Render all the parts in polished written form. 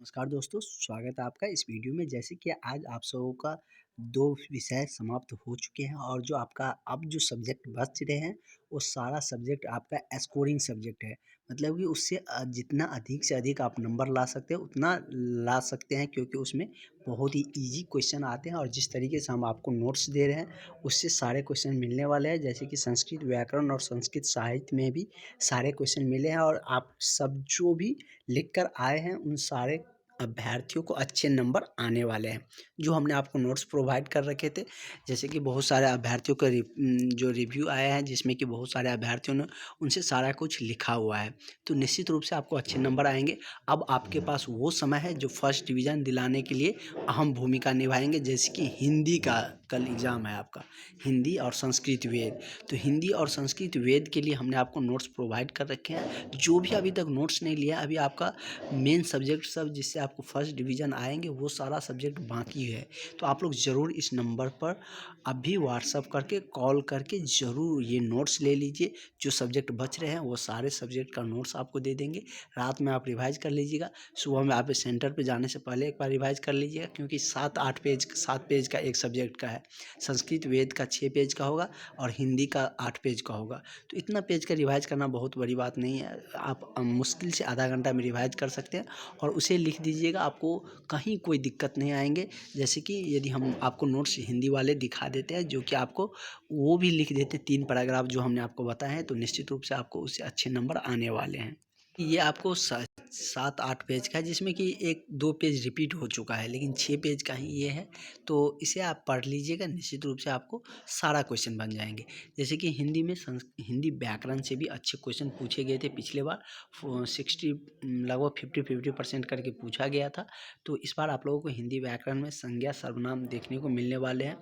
नमस्कार दोस्तों, स्वागत है आपका इस वीडियो में। जैसे कि आज आप सबों का 2 विषय समाप्त हो चुके हैं और जो आपका अब जो सब्जेक्ट बच रहे हैं, वो सारा सब्जेक्ट आपका स्कोरिंग सब्जेक्ट है। मतलब कि उससे जितना अधिक से अधिक आप नंबर ला सकते हो, उतना ला सकते हैं क्योंकि उसमें बहुत ही ईज़ी क्वेश्चन आते हैं और जिस तरीके से हम आपको नोट्स दे रहे हैं, उससे सारे क्वेश्चन मिलने वाले हैं। जैसे कि संस्कृत व्याकरण और संस्कृत साहित्य में भी सारे क्वेश्चन मिले हैं और आप सब जो भी लिख कर आए हैं, उन सारे अभ्यर्थियों को अच्छे नंबर आने वाले हैं। जो हमने आपको नोट्स प्रोवाइड कर रखे थे, जैसे कि बहुत सारे अभ्यर्थियों का जो रिव्यू आया है, जिसमें कि बहुत सारे अभ्यर्थियों ने उनसे सारा कुछ लिखा हुआ है, तो निश्चित रूप से आपको अच्छे नंबर आएँगे। अब आपके पास वो समय है जो फर्स्ट डिवीज़न दिलाने के लिए अहम भूमिका निभाएँगे। जैसे कि हिंदी का कल एग्ज़ाम है आपका, हिंदी और संस्कृत वेद। तो हिंदी और संस्कृत वेद के लिए हमने आपको नोट्स प्रोवाइड कर रखे हैं। जो भी अभी तक नोट्स नहीं लिया, अभी आपका मेन सब्जेक्ट सब जिससे आपको फर्स्ट डिवीज़न आएँगे, वो सारा सब्जेक्ट बाकी है। तो आप लोग ज़रूर इस नंबर पर अभी व्हाट्सएप करके, कॉल करके ज़रूर ये नोट्स ले लीजिए। जो सब्जेक्ट बच रहे हैं, वो सारे सब्जेक्ट का नोट्स आपको दे देंगे। रात में आप रिवाइज़ कर लीजिएगा, सुबह में आप सेंटर पे जाने से पहले एक बार रिवाइज़ कर लीजिएगा, क्योंकि 7 पेज का एक सब्जेक्ट का है। संस्कृत वेद का 6 पेज का होगा और हिंदी का 8 पेज का होगा। तो इतना पेज का रिवाइज़ करना बहुत बड़ी बात नहीं है। आप मुश्किल से आधा घंटा में रिवाइज़ कर सकते हैं और उसे लिख दीजिएगा, आपको कहीं कोई दिक्कत नहीं आएँगे। जैसे कि यदि हम आपको नोट्स हिंदी वाले दिखा देते हैं, जो कि आपको वो भी लिख देते 3 पैराग्राफ जो हमने आपको बताए हैं, तो निश्चित रूप से आपको उससे अच्छे नंबर आने वाले हैं। ये आपको 7-8 पेज का है, जिसमें कि 1-2 पेज रिपीट हो चुका है, लेकिन 6 पेज का ही ये है। तो इसे आप पढ़ लीजिएगा, निश्चित रूप से आपको सारा क्वेश्चन बन जाएँगे। जैसे कि हिंदी में हिंदी व्याकरण से भी अच्छे क्वेश्चन पूछे गए थे पिछले बार। 60 लगभग 50-50% करके पूछा गया था। तो इस बार आप लोगों को हिंदी व्याकरण में संज्ञा सर्वनाम देखने को मिलने वाले हैं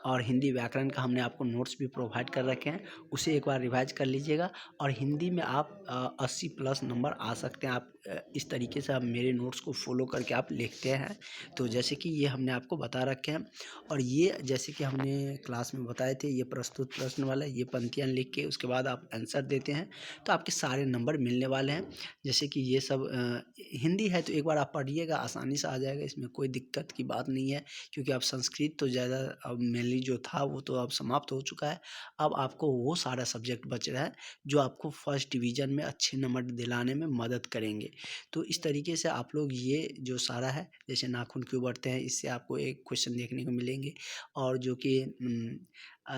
और हिंदी व्याकरण का हमने आपको नोट्स भी प्रोवाइड कर रखे हैं, उसे एक बार रिवाइज़ कर लीजिएगा। और हिंदी में आप 80 प्लस नंबर आ सकते हैं। आप इस तरीके से आप मेरे नोट्स को फॉलो करके आप लिखते हैं, तो जैसे कि ये हमने आपको बता रखे हैं। और ये जैसे कि हमने क्लास में बताए थे, ये प्रस्तुत प्रश्न वाला, ये पंक्तियाँ लिख के उसके बाद आप आंसर देते हैं, तो आपके सारे नंबर मिलने वाले हैं। जैसे कि ये सब हिंदी है, तो एक बार आप पढ़िएगा, आसानी से आ जाएगा, इसमें कोई दिक्कत की बात नहीं है। क्योंकि अब संस्कृत तो ज़्यादा अब मेनली जो था वो तो अब समाप्त हो चुका है। अब आपको वो सारा सब्जेक्ट बच रहा है जो आपको फर्स्ट डिवीज़न में अच्छे नंबर दिलाने में मदद करेंगे। तो इस तरीके से आप लोग ये जो सारा है, जैसे नाखून क्यों बढ़ते हैं, इससे आपको एक क्वेश्चन देखने को मिलेंगे। और जो कि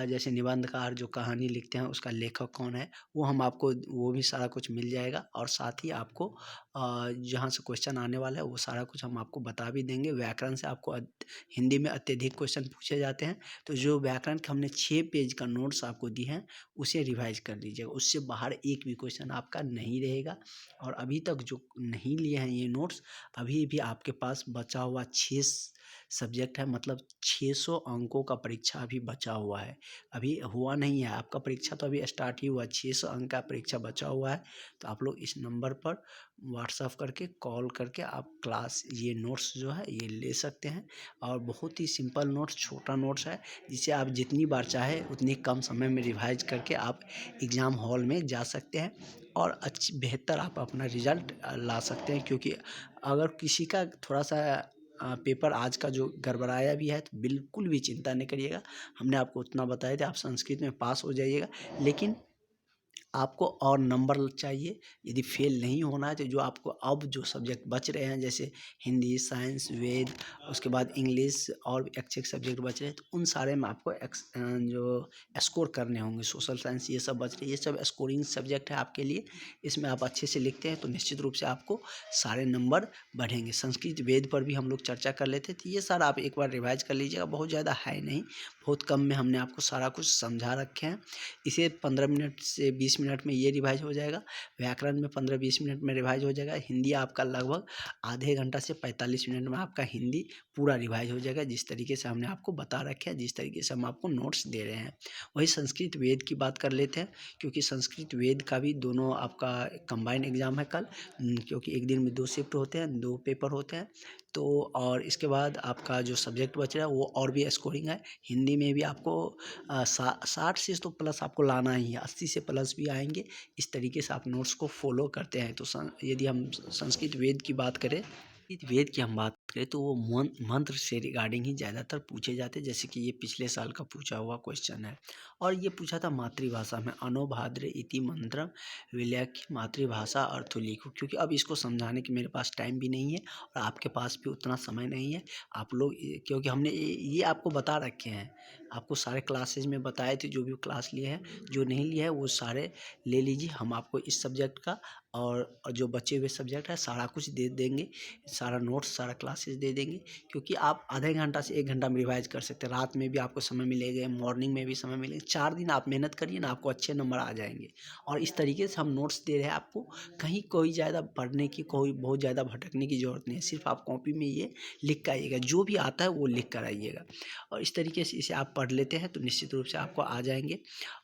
जैसे निबंधकार जो कहानी लिखते हैं, उसका लेखक कौन है, वो हम आपको वो भी सारा कुछ मिल जाएगा। और साथ ही आपको जहाँ से क्वेश्चन आने वाला है, वो सारा कुछ हम आपको बता भी देंगे। व्याकरण से आपको हिंदी में अत्यधिक क्वेश्चन पूछे जाते हैं, तो जो व्याकरण के हमने 6 पेज का नोट्स आपको दिए हैं, उसे रिवाइज़ कर लीजिएगा। उससे बाहर एक भी क्वेश्चन आपका नहीं रहेगा। और अभी तक जो नहीं लिए हैं ये नोट्स, अभी भी आपके पास बचा हुआ 6 सब्जेक्ट है, मतलब 600 अंकों का परीक्षा अभी बचा हुआ है। अभी हुआ नहीं है, आपका परीक्षा तो अभी स्टार्ट ही हुआ, 600 अंक का परीक्षा बचा हुआ है। तो आप लोग इस नंबर पर व्हाट्सएप करके, कॉल करके आप क्लास ये नोट्स जो है ये ले सकते हैं। और बहुत ही सिंपल नोट्स, छोटा नोट्स है, जिसे आप जितनी बार चाहे उतनी कम समय में रिवाइज़ करके आप एग्ज़ाम हॉल में जा सकते हैं और बेहतर आप अपना रिज़ल्ट ला सकते हैं। क्योंकि अगर किसी का थोड़ा-सा पेपर आज का जो गड़बड़ाया भी है, तो बिल्कुल भी चिंता नहीं करिएगा। हमने आपको उतना बताया था, आप संस्कृत में पास हो जाइएगा। लेकिन आपको और नंबर चाहिए, यदि फेल नहीं होना है, तो जो आपको अब जो सब्जेक्ट बच रहे हैं, जैसे हिंदी, साइंस, वेद, उसके बाद इंग्लिश और ऐच्छिक सब्जेक्ट बच रहे हैं, तो उन सारे में आपको जो स्कोर करने होंगे। सोशल साइंस ये सब बच रही है, ये सब स्कोरिंग सब्जेक्ट है आपके लिए। इसमें आप अच्छे से लिखते हैं, तो निश्चित रूप से आपको सारे नंबर बढ़ेंगे। संस्कृत वेद पर भी हम लोग चर्चा कर लेते थे, तो ये सारा आप एक बार रिवाइज़ कर लीजिएगा। बहुत ज़्यादा है नहीं, बहुत कम में हमने आपको सारा कुछ समझा रखे हैं। इसे 15 मिनट से 20 मिनट में ये रिवाइज़ हो जाएगा। व्याकरण में 15-20 मिनट में रिवाइज़ हो जाएगा। हिंदी आपका लगभग आधे घंटा से 45 मिनट में आपका हिंदी पूरा रिवाइज़ हो जाएगा, जिस तरीके से हमने आपको बता रखे हैं, जिस तरीके से हम आपको नोट्स दे रहे हैं। वही संस्कृत वेद की बात कर लेते हैं, क्योंकि संस्कृत वेद का भी दोनों आपका कंबाइंड एग्ज़ाम है कल। क्योंकि एक दिन में 2 शिफ्ट होते हैं, 2 पेपर होते हैं। तो और इसके बाद आपका जो सब्जेक्ट बच रहा है, वो और भी स्कोरिंग है। हिंदी में भी आपको 60 से तो प्लस आपको लाना ही है, 80 से प्लस भी आएँगे। इस तरीके से आप नोट्स को फॉलो करते हैं, तो यदि हम संस्कृत वेद की बात करें, वेद की हम बात करें तो वो मंत्र से रिगार्डिंग ही ज़्यादातर पूछे जाते हैं, जैसे कि ये पिछले साल का पूछा हुआ क्वेश्चन है। और ये पूछा था मातृभाषा में, अनोभाद्र इति मंत्रम विलयख्य मातृभाषा अर्थ लिखो। क्योंकि अब इसको समझाने की मेरे पास टाइम भी नहीं है और आपके पास भी उतना समय नहीं है। आप लोग क्योंकि हमने ये आपको बता रखे हैं, आपको सारे क्लासेज में बताए थे, जो भी क्लास लिए हैं, जो नहीं लिया है वो सारे ले लीजिए। हम आपको इस सब्जेक्ट का और जो बचे हुए सब्जेक्ट है सारा कुछ दे देंगे, सारा नोट्स सारा क्लासेस दे देंगे। क्योंकि आप आधे घंटा से 1 घंटा में रिवाइज कर सकते हैं, रात में भी आपको समय मिलेगा, मॉर्निंग में भी समय मिलेगा। 4 दिन आप मेहनत करिए ना, आपको अच्छे नंबर आ जाएंगे। और इस तरीके से हम नोट्स दे रहे हैं आपको, कहीं कोई ज़्यादा पढ़ने की, कोई बहुत ज़्यादा भटकने की ज़रूरत नहीं है। सिर्फ आप कॉपी में ये लिख कर आइएगा, जो भी आता है वो लिख कर आइएगा। और इस तरीके से इसे आप पढ़ लेते हैं तो निश्चित रूप से आपको आ जाएंगे।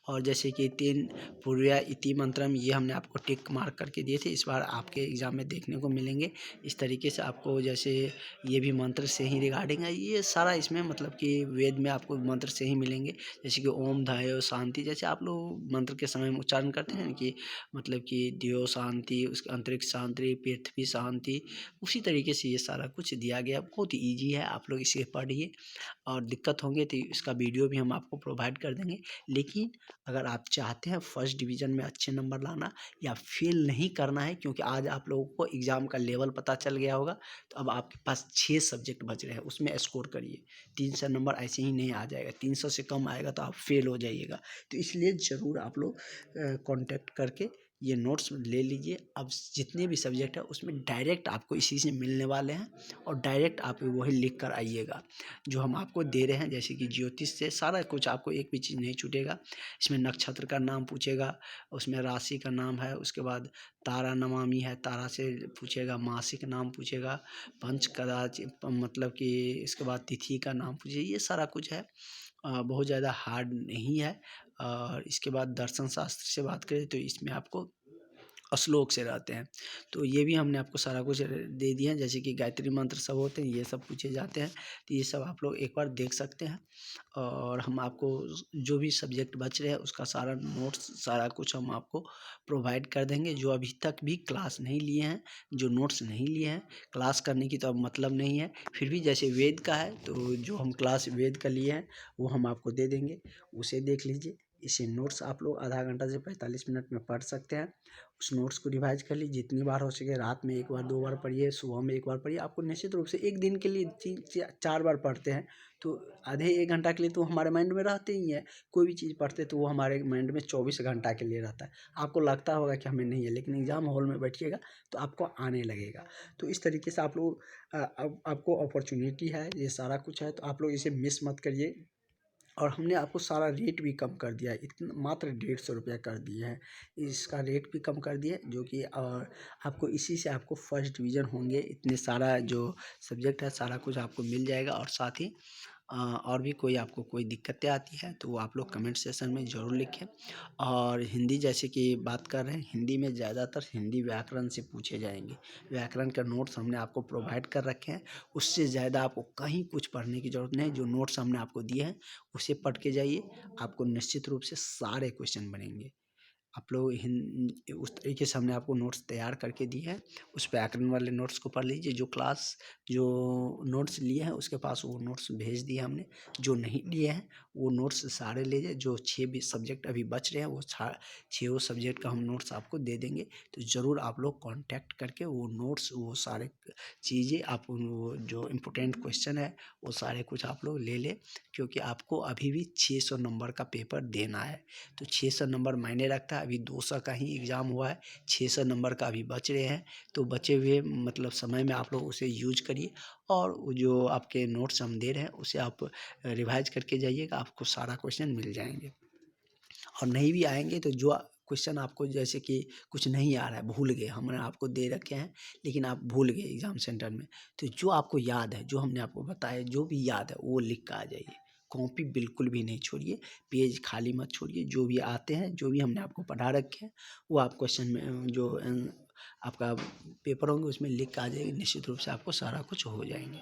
और जैसे कि 3 पूर्व्या इति मंत्रम, ये हमने आपको टिक मार्क करके दिए थे, इस बार आपके एग्ज़ाम में देखने को मिलेंगे। इस तरीके से आपको जैसे ये भी मंत्र से ही रिगार्डिंग है, ये सारा इसमें मतलब कि वेद में आपको मंत्र से ही मिलेंगे। जैसे कि ओम धायो शांति, जैसे आप लोग मंत्र के समय में उच्चारण करते हैं कि मतलब कि दियो शांति, उसके अंतरिक्ष शांति, पृथ्वी शांति, उसी तरीके से ये सारा कुछ दिया गया। बहुत ईजी है, आप लोग इसे पढ़िए। और दिक्कत होंगे तो इसका वीडियो भी हम आपको प्रोवाइड कर देंगे। लेकिन अगर आप चाहते हैं फर्स्ट डिवीज़न में अच्छे नंबर लाना या फेल नहीं करना है, क्योंकि आज आप लोगों को एग्ज़ाम का लेवल पता चल गया होगा, तो अब आपके पास 6 सब्जेक्ट बच रहे हैं, उसमें स्कोर करिए। 300 नंबर ऐसे ही नहीं आ जाएगा, 300 से कम आएगा तो आप फेल हो जाइएगा। तो इसलिए ज़रूर आप लोग कॉन्टैक्ट करके ये नोट्स ले लीजिए। अब जितने भी सब्जेक्ट है उसमें डायरेक्ट आपको इसी से मिलने वाले हैं और डायरेक्ट आप वही लिख कर आइएगा जो हम आपको दे रहे हैं। जैसे कि ज्योतिष से सारा कुछ, आपको एक भी चीज़ नहीं छूटेगा। इसमें नक्षत्र का नाम पूछेगा, उसमें राशि का नाम है, उसके बाद तारा नमामि है, तारा से पूछेगा, मासिक नाम पूछेगा, पंच कदाच मतलब कि इसके बाद तिथि का नाम पूछेगा, ये सारा कुछ है। बहुत ज़्यादा हार्ड नहीं है। और इसके बाद दर्शन शास्त्र से बात करें तो इसमें आपको श्लोक से रहते हैं, तो ये भी हमने आपको सारा कुछ दे दिया है। जैसे कि गायत्री मंत्र सब होते हैं, ये सब पूछे जाते हैं, तो ये सब आप लोग एक बार देख सकते हैं। और हम आपको जो भी सब्जेक्ट बच रहे हैं उसका सारा नोट्स सारा कुछ हम आपको प्रोवाइड कर देंगे। जो अभी तक भी क्लास नहीं लिए हैं, जो नोट्स नहीं लिए हैं, क्लास करने की तो अब मतलब नहीं है, फिर भी जैसे वेद का है तो जो हम क्लास वेद का लिए हैं वो हम आपको दे देंगे, उसे देख लीजिए। इसे नोट्स आप लोग आधा घंटा से 45 मिनट में पढ़ सकते हैं। उस नोट्स को रिवाइज कर लीजिए जितनी बार हो सके, रात में 1 बार 2 बार पढ़िए, सुबह में 1 बार पढ़िए। आपको निश्चित रूप से एक दिन के लिए 4 बार पढ़ते हैं तो आधे 1 घंटा के लिए तो हमारे माइंड में रहते ही है। कोई भी चीज़ पढ़ते तो वो हमारे माइंड में 24 घंटा के लिए रहता है। आपको लगता होगा कि हमें नहीं है, लेकिन एग्ज़ाम हॉल में बैठिएगा तो आपको आने लगेगा। तो इस तरीके से आप लोग अब आपको अपॉर्चुनिटी है, ये सारा कुछ है, तो आप लोग इसे मिस मत करिए। और हमने आपको सारा रेट भी कम कर दिया है, इतना मात्र 150 रुपया कर दिए हैं। इसका रेट भी कम कर दिए जो कि और आपको इसी से आपको फर्स्ट डिवीज़न होंगे। इतने सारा जो सब्जेक्ट है सारा कुछ आपको मिल जाएगा। और साथ ही और भी कोई आपको कोई दिक्कतें आती हैं तो वो आप लोग कमेंट सेक्शन में ज़रूर लिखें। और हिंदी जैसे कि बात कर रहे हैं, हिंदी में ज़्यादातर हिंदी व्याकरण से पूछे जाएंगे। व्याकरण का नोट्स हमने आपको प्रोवाइड कर रखे हैं, उससे ज़्यादा आपको कहीं कुछ पढ़ने की ज़रूरत नहीं। जो नोट्स हमने आपको दिए हैं उसे पढ़ के जाइए, आपको निश्चित रूप से सारे क्वेश्चन बनेंगे। आप लोग उस तरीके से हमने आपको नोट्स तैयार करके दिए हैं। उस व्याकरण वाले नोट्स को पढ़ लीजिए। जो नोट्स लिए हैं उसके पास वो नोट्स भेज दिए हमने। जो नहीं लिए हैं वो नोट्स सारे ले जाए। जो 6 भी सब्जेक्ट अभी बच रहे हैं वो छः सब्जेक्ट का हम नोट्स आपको दे देंगे। तो ज़रूर आप लोग कांटेक्ट करके वो नोट्स, वो सारे चीज़ें आप वो जो इम्पोर्टेंट क्वेश्चन है वो सारे कुछ आप लोग ले लें। क्योंकि आपको अभी भी 600 नंबर का पेपर देना है। तो 600 नंबर मायने रखता है। अभी 200 का ही एग्ज़ाम हुआ है, 600 नंबर का अभी बच रहे हैं। तो बचे हुए मतलब समय में आप लोग उसे यूज करिए। और वो जो आपके नोट्स हम दे रहे हैं उसे आप रिवाइज करके जाइएगा, आपको सारा क्वेश्चन मिल जाएंगे। और नहीं भी आएंगे तो जो क्वेश्चन आपको जैसे कि कुछ नहीं आ रहा है, भूल गए, हमने आपको दे रखे हैं लेकिन आप भूल गए एग्ज़ाम सेंटर में, तो जो आपको याद है, जो हमने आपको बताया, जो भी याद है वो लिख कर आ जाइए। कॉपी बिल्कुल भी नहीं छोड़िए, पेज खाली मत छोड़िए। जो भी आते हैं, जो भी हमने आपको पढ़ा रखे हैं वो आप क्वेश्चन में जो आपका पेपर होंगे उसमें लिख कर आ जाइए। निश्चित रूप से आपको सारा कुछ हो जाएंगे।